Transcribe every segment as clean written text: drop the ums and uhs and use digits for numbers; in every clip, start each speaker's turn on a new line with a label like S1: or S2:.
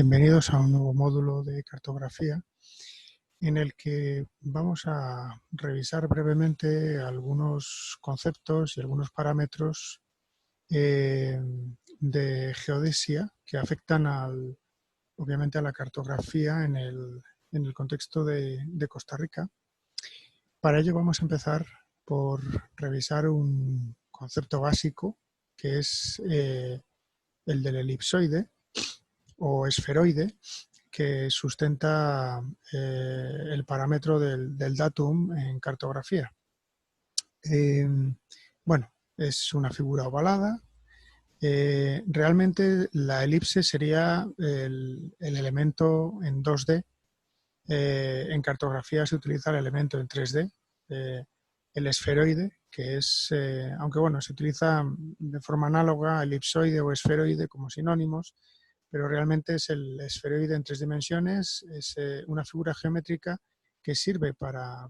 S1: Bienvenidos a un nuevo módulo de cartografía en el que vamos a revisar brevemente algunos conceptos y algunos parámetros de geodesia que afectan obviamente a la cartografía en el contexto de Costa Rica. Para ello vamos a empezar por revisar un concepto básico que es el del elipsoide o esferoide, que sustenta el parámetro del datum en cartografía. Bueno, es una figura ovalada. Realmente la elipse sería el elemento en 2D. En cartografía se utiliza el elemento en 3D, el esferoide, que es, aunque bueno, se utiliza de forma análoga elipsoide o esferoide como sinónimos, pero realmente es el esferoide en 3 dimensiones, es una figura geométrica que sirve para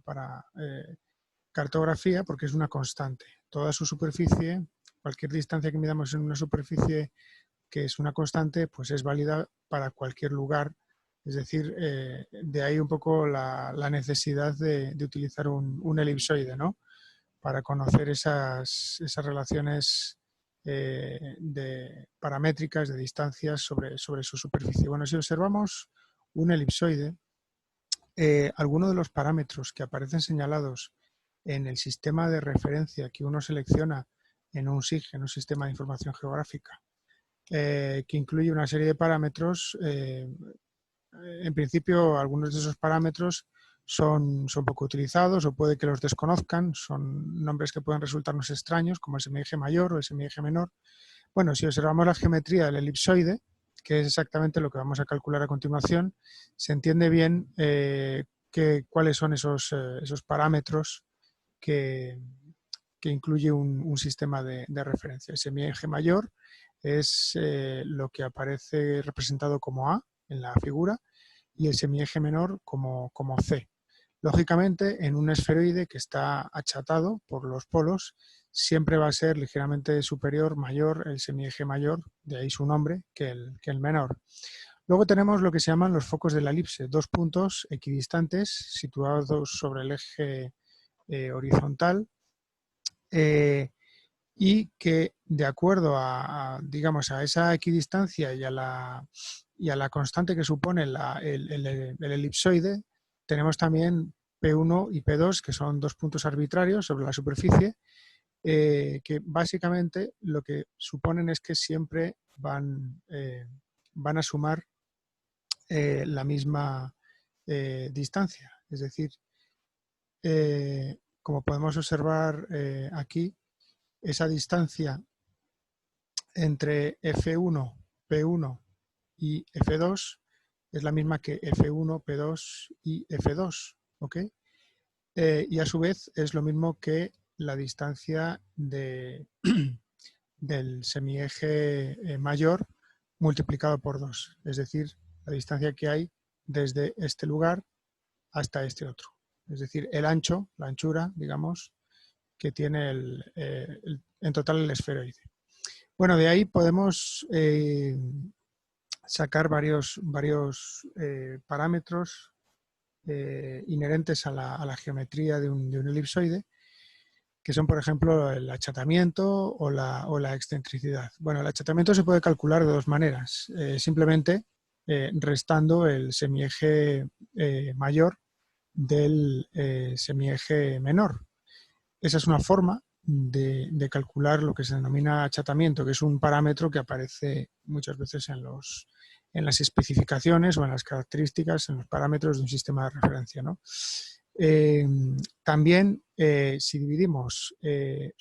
S1: cartografía porque es una constante. Toda su superficie, cualquier distancia que midamos en una superficie que es una constante, pues es válida para cualquier lugar. Es decir, de ahí un poco la necesidad de utilizar un elipsoide, ¿no? Para conocer esas relaciones paramétricas de distancias sobre su superficie. Bueno, si observamos un elipsoide, algunos de los parámetros que aparecen señalados en el sistema de referencia que uno selecciona en un SIG, en un sistema de información geográfica, que incluye una serie de parámetros, en principio algunos de esos parámetros son poco utilizados o puede que los desconozcan, son nombres que pueden resultarnos extraños, como el semieje mayor o el semieje menor. Bueno, si observamos la geometría del elipsoide, que es exactamente lo que vamos a calcular a continuación, se entiende bien cuáles son esos parámetros que incluye un sistema de referencia. El semieje mayor es lo que aparece representado como A en la figura y el semieje menor como C. Lógicamente, en un esferoide que está achatado por los polos, siempre va a ser ligeramente superior, mayor, el semieje mayor, de ahí su nombre, que el menor. Luego tenemos lo que se llaman los focos de la elipse, dos puntos equidistantes situados sobre el eje horizontal y que de acuerdo digamos, a esa equidistancia y a la constante que supone el elipsoide, tenemos también P1 y P2, que son dos puntos arbitrarios sobre la superficie, que básicamente lo que suponen es que siempre van a sumar la misma distancia. Es decir, como podemos observar aquí, esa distancia entre F1, P1 y F2 es la misma que F1, P2 y F2, ¿ok? Y a su vez es lo mismo que la distancia del semieje mayor multiplicado por 2, es decir, la distancia que hay desde este lugar hasta este otro. Es decir, el ancho, la anchura, digamos, que tiene en total el esferoide. Bueno, de ahí podemos sacar varios parámetros inherentes a la geometría de un elipsoide, que son, por ejemplo, el achatamiento o la excentricidad. Bueno, el achatamiento se puede calcular de dos maneras, simplemente restando el semieje mayor del semieje menor. Esa es una forma de calcular lo que se denomina achatamiento, que es un parámetro que aparece muchas veces en las especificaciones o en las características, en los parámetros de un sistema de referencia, ¿no? También, si dividimos C',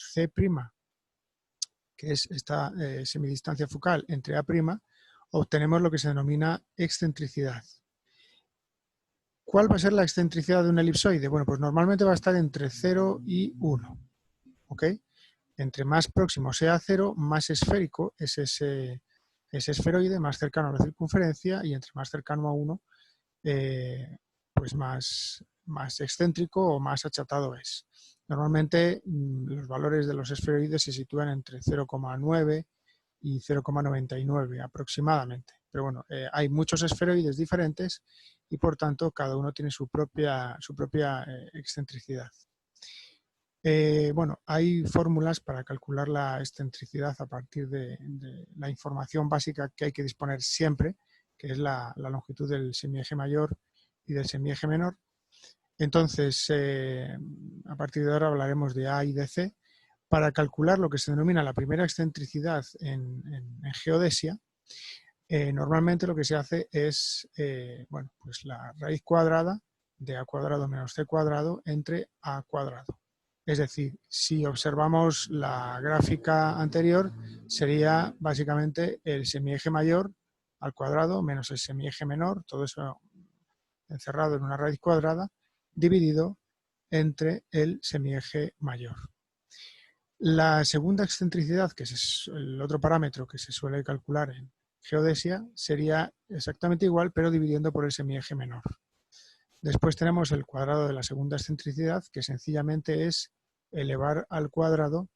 S1: que es esta semidistancia focal, entre A', obtenemos lo que se denomina excentricidad. ¿Cuál va a ser la excentricidad de un elipsoide? Bueno, pues normalmente va a estar entre 0 y 1. ¿Ok? Entre más próximo sea a 0, más esférico es ese esferoide, más cercano a la circunferencia, y entre más cercano a 1, pues más excéntrico o más achatado es. Normalmente los valores de los esferoides se sitúan entre 0,9 y 0,99 aproximadamente. pero bueno, hay muchos esferoides diferentes y por tanto cada uno tiene su propia excentricidad. Bueno, hay fórmulas para calcular la excentricidad a partir de la información básica que hay que disponer siempre, que es la longitud del semieje mayor y del semieje menor. Entonces, a partir de ahora hablaremos de A y de C. Para calcular lo que se denomina la primera excentricidad en geodesia, normalmente lo que se hace es bueno, pues la raíz cuadrada de A cuadrado menos C cuadrado entre A cuadrado. Es decir, si observamos la gráfica anterior, sería básicamente el semieje mayor al cuadrado menos el semieje menor, todo eso encerrado en una raíz cuadrada, dividido entre el semieje mayor. La segunda excentricidad, que es el otro parámetro que se suele calcular en geodesia, sería exactamente igual, pero dividiendo por el semieje menor. Después tenemos el cuadrado de la segunda excentricidad, que sencillamente es elevar al cuadrado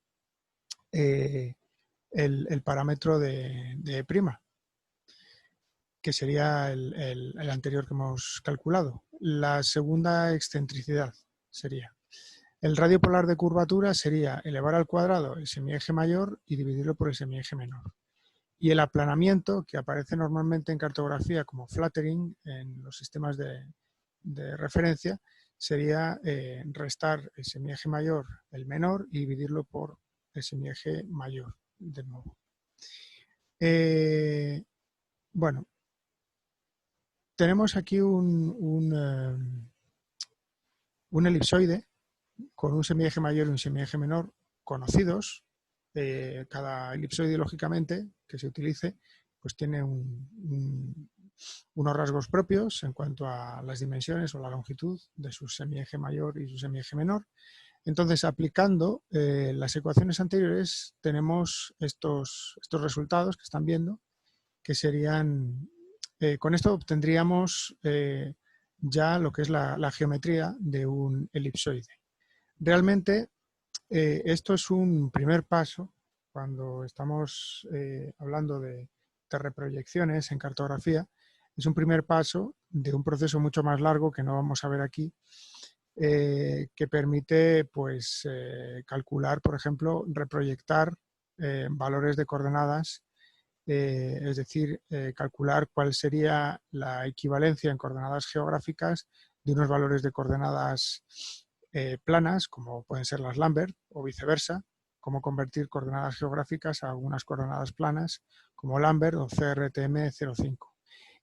S1: el parámetro de prima, que sería el anterior que hemos calculado. La segunda excentricidad sería el radio polar de curvatura, sería elevar al cuadrado el semieje mayor y dividirlo por el semieje menor. Y el aplanamiento, que aparece normalmente en cartografía como flattering en los sistemas de referencia, sería restar el semieje mayor, el menor, y dividirlo por el semieje mayor, de nuevo. Bueno, tenemos aquí un elipsoide con un semieje mayor y un semieje menor conocidos. Cada elipsoide, lógicamente, que se utilice, pues tiene unos rasgos propios en cuanto a las dimensiones o la longitud de su semieje mayor y su semieje menor. Entonces, aplicando las ecuaciones anteriores, tenemos estos resultados que están viendo, que serían, con esto obtendríamos ya lo que es la geometría de un elipsoide. Realmente, esto es un primer paso cuando estamos hablando de reproyecciones en cartografía. Es un primer paso de un proceso mucho más largo que no vamos a ver aquí, que permite pues, calcular, por ejemplo, reproyectar valores de coordenadas, es decir, calcular cuál sería la equivalencia en coordenadas geográficas de unos valores de coordenadas planas, como pueden ser las Lambert, o viceversa, cómo convertir coordenadas geográficas a algunas coordenadas planas, como Lambert o CRTM05.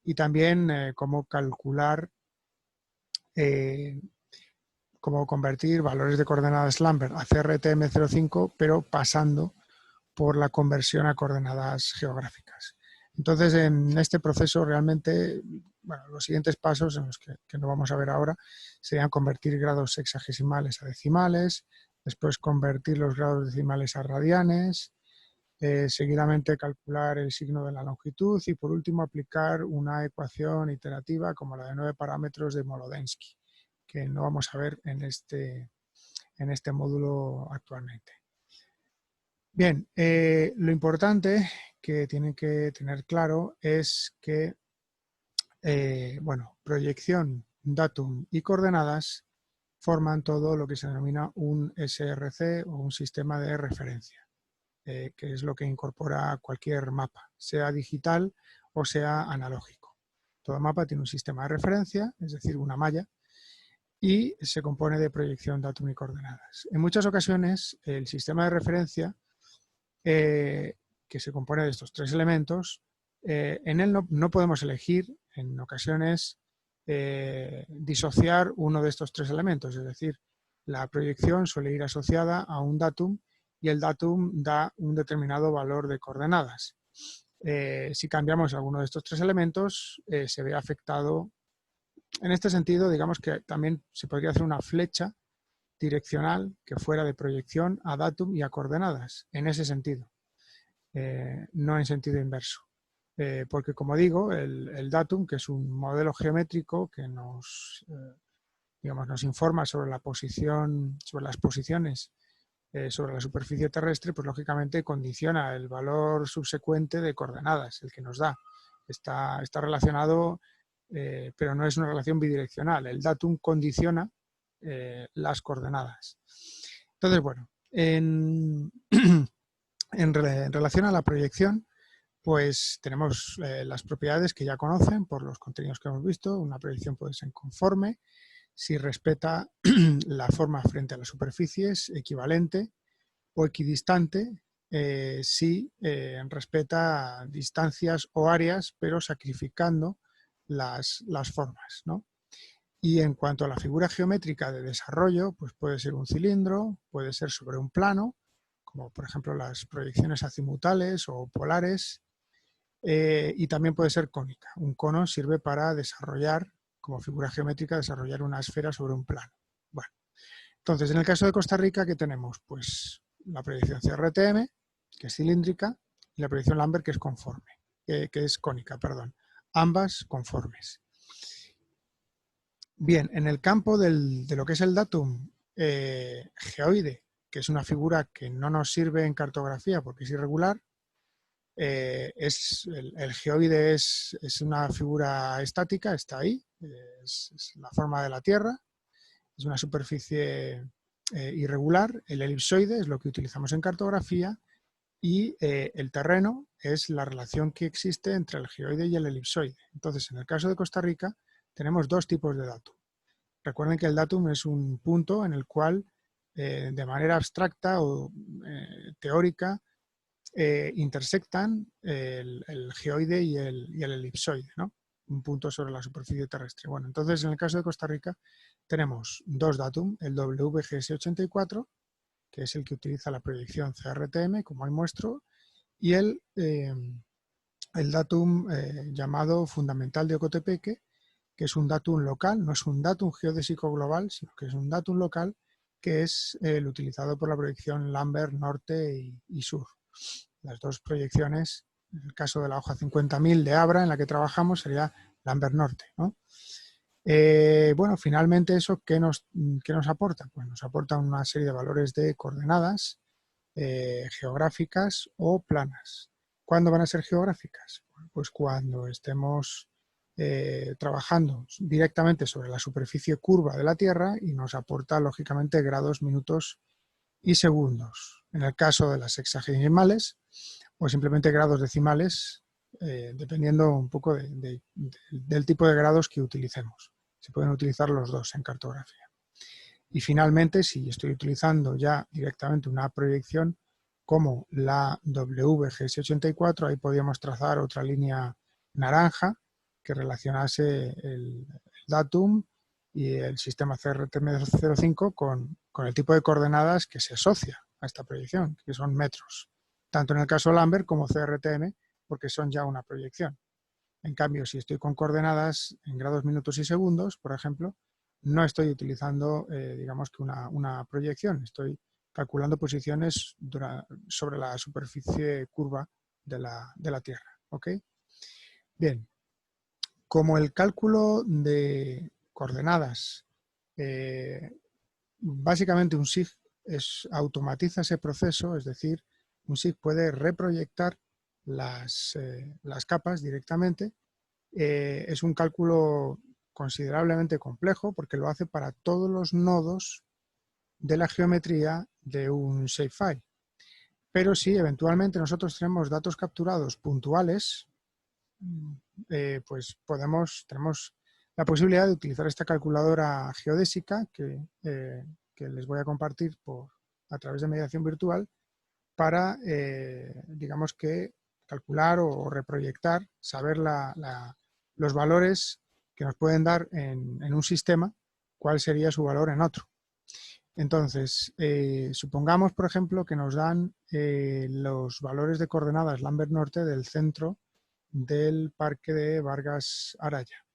S1: Y también cómo calcular, cómo convertir valores de coordenadas Lambert a CRTM05, pero pasando por la conversión a coordenadas geográficas. Entonces, en este proceso realmente, bueno, los siguientes pasos, en los que no vamos a ver ahora, serían convertir grados sexagesimales a decimales, después convertir los grados decimales a radianes, seguidamente calcular el signo de la longitud y, por último, aplicar una ecuación iterativa como la de 9 parámetros de Molodensky, que no vamos a ver en este módulo actualmente. Bien, lo importante que tienen que tener claro es que, bueno, proyección, datum y coordenadas forman todo lo que se denomina un SRC o un sistema de referencia, que es lo que incorpora cualquier mapa, sea digital o sea analógico. Todo mapa tiene un sistema de referencia, es decir, una malla, y se compone de proyección, datum y coordenadas. En muchas ocasiones, el sistema de referencia, que se compone de estos tres elementos, en él no podemos elegir, en ocasiones, disociar uno de estos tres elementos, es decir, la proyección suele ir asociada a un datum y el datum da un determinado valor de coordenadas. Si cambiamos alguno de estos tres elementos, se ve afectado. En este sentido, digamos que también se podría hacer una flecha direccional que fuera de proyección a datum y a coordenadas, en ese sentido, no en sentido inverso. Porque, como digo, el datum, que es un modelo geométrico que nos informa sobre la posición, sobre las posiciones sobre la superficie terrestre, pues lógicamente condiciona el valor subsecuente de coordenadas, el que nos da. está relacionado, pero no es una relación bidireccional. El datum condiciona las coordenadas. Entonces, bueno, en relación a la proyección, pues tenemos las propiedades que ya conocen por los contenidos que hemos visto. Una proyección puede ser conforme si respeta la forma frente a las superficies, equivalente o equidistante si respeta distancias o áreas, pero sacrificando las formas, ¿no? Y en cuanto a la figura geométrica de desarrollo, pues puede ser un cilindro, puede ser sobre un plano, como por ejemplo las proyecciones azimutales o polares, y también puede ser cónica. Un cono sirve para desarrollar, como figura geométrica, desarrollar una esfera sobre un plano. Bueno, entonces en el caso de Costa Rica, ¿qué tenemos? Pues la proyección CRTM, que es cilíndrica, y la proyección Lambert, que es conforme, que es cónica, perdón. Ambas conformes. Bien, en el campo de lo que es el datum geoide, que es una figura que no nos sirve en cartografía porque es irregular, el geoide es una figura estática, está ahí, es la forma de la Tierra, es una superficie irregular. El elipsoide es lo que utilizamos en cartografía y el terreno es la relación que existe entre el geoide y el elipsoide. Entonces, en el caso de Costa Rica, tenemos dos tipos de datum. Recuerden que el datum es un punto en el cual, de manera abstracta o teórica, intersectan el geoide y el elipsoide, ¿no? Un punto sobre la superficie terrestre. Bueno, entonces en el caso de Costa Rica tenemos dos datum, el WGS84, que es el que utiliza la proyección CRTM, como ahí muestro, y el datum llamado fundamental de Ocotepeque, que es un datum local, no es un datum geodésico global, sino que es un datum local que es el utilizado por la proyección Lambert norte y sur. Las dos proyecciones, en el caso de la hoja 50.000 de Abra, en la que trabajamos, sería Lambert norte, ¿no? Bueno, finalmente eso, ¿qué nos aporta? Pues nos aporta una serie de valores de coordenadas geográficas o planas. ¿Cuándo van a ser geográficas? Pues cuando estemos trabajando directamente sobre la superficie curva de la Tierra y nos aporta, lógicamente, grados, minutos y segundos. En el caso de las sexagesimales, o simplemente grados decimales, dependiendo un poco del tipo de grados que utilicemos. Se pueden utilizar los dos en cartografía. Y finalmente, si estoy utilizando ya directamente una proyección como la WGS84, ahí podríamos trazar otra línea naranja que relacionase el datum y el sistema CRTM05 con el tipo de coordenadas que se asocia a esta proyección, que son metros, tanto en el caso Lambert como CRTM, porque son ya una proyección. En cambio, si estoy con coordenadas en grados, minutos y segundos, por ejemplo, no estoy utilizando, digamos que una proyección, estoy calculando posiciones sobre la superficie curva de la Tierra. ¿Ok? Bien, como el cálculo de coordenadas, básicamente un SIG automatiza ese proceso, es decir, un SIG puede reproyectar las capas directamente. Es un cálculo considerablemente complejo porque lo hace para todos los nodos de la geometría de un shapefile. Pero si eventualmente nosotros tenemos datos capturados puntuales, pues tenemos la posibilidad de utilizar esta calculadora geodésica que les voy a compartir a través de mediación virtual para, digamos que, calcular o reproyectar, saber los valores que nos pueden dar en un sistema, cuál sería su valor en otro. Entonces, supongamos, por ejemplo, que nos dan los valores de coordenadas Lambert norte del centro del parque de Vargas Araya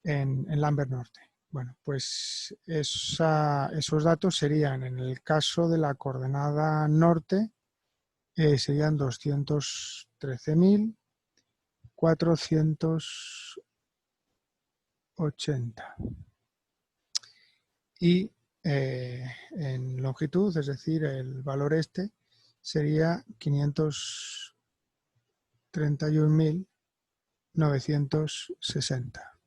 S1: en Lambert norte. Bueno, pues esos datos serían, en el caso de la coordenada norte, serían 213.480. Y en longitud, es decir, el valor este sería 531.000 960.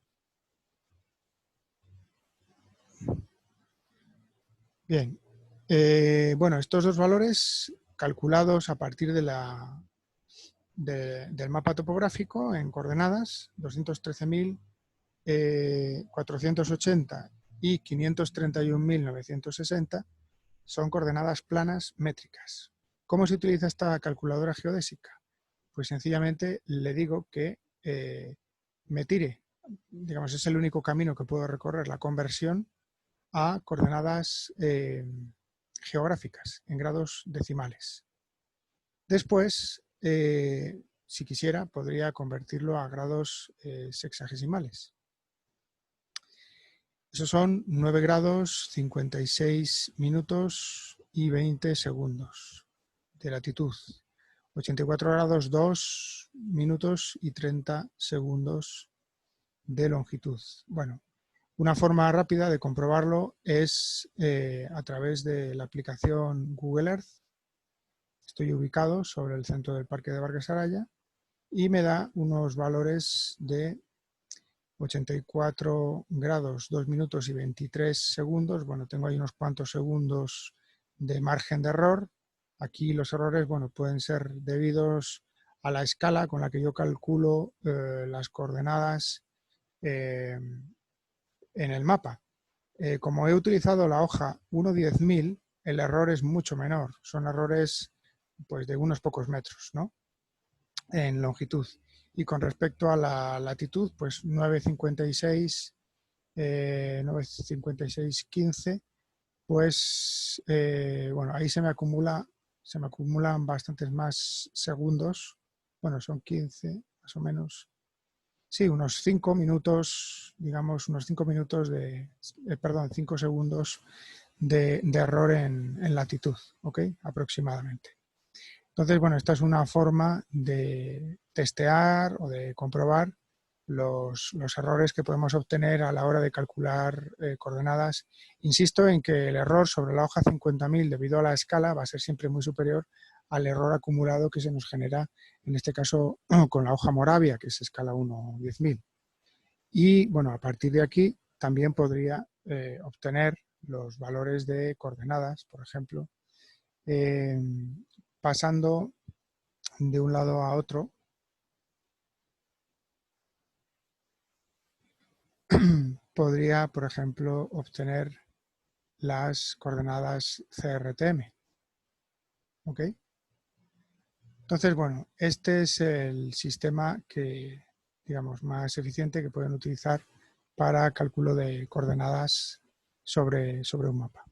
S1: Bien, bueno, estos dos valores calculados a partir de del mapa topográfico en coordenadas 213.480 y 531.960 son coordenadas planas métricas. ¿Cómo se utiliza esta calculadora geodésica? Pues sencillamente le digo que me tire, digamos, es el único camino que puedo recorrer, la conversión a coordenadas geográficas en grados decimales. Después, si quisiera, podría convertirlo a grados sexagesimales. Esos son 9 grados, 56 minutos y 20 segundos de latitud. 84 grados, 2 minutos y 30 segundos de longitud. Bueno, una forma rápida de comprobarlo es a través de la aplicación Google Earth. Estoy ubicado sobre el centro del Parque de Vargas Araya y me da unos valores de 84 grados, 2 minutos y 23 segundos. Bueno, tengo ahí unos cuantos segundos de margen de error. Aquí los errores, bueno, pueden ser debidos a la escala con la que yo calculo las coordenadas en el mapa. Como he utilizado la hoja 1.10.000, el error es mucho menor. Son errores pues, de unos pocos metros, ¿no? En longitud. Y con respecto a la latitud, pues 9.56, 9.56.15, pues bueno, ahí se me acumulan bastantes más segundos. Bueno, son 15, más o menos. Sí, unos 5 minutos, digamos, unos 5 minutos de, perdón, 5 segundos de error en latitud, ¿ok? Aproximadamente. Entonces, bueno, esta es una forma de testear o de comprobar los errores que podemos obtener a la hora de calcular coordenadas. Insisto en que el error sobre la hoja 50.000 debido a la escala va a ser siempre muy superior al error acumulado que se nos genera, en este caso, con la hoja Moravia, que es escala 1/10.000. Y, bueno, a partir de aquí también podría obtener los valores de coordenadas, por ejemplo, pasando de un lado a otro, podría, por ejemplo, obtener las coordenadas CRTM. ¿Ok? Entonces, bueno, este es el sistema que, digamos, más eficiente que pueden utilizar para cálculo de coordenadas sobre un mapa.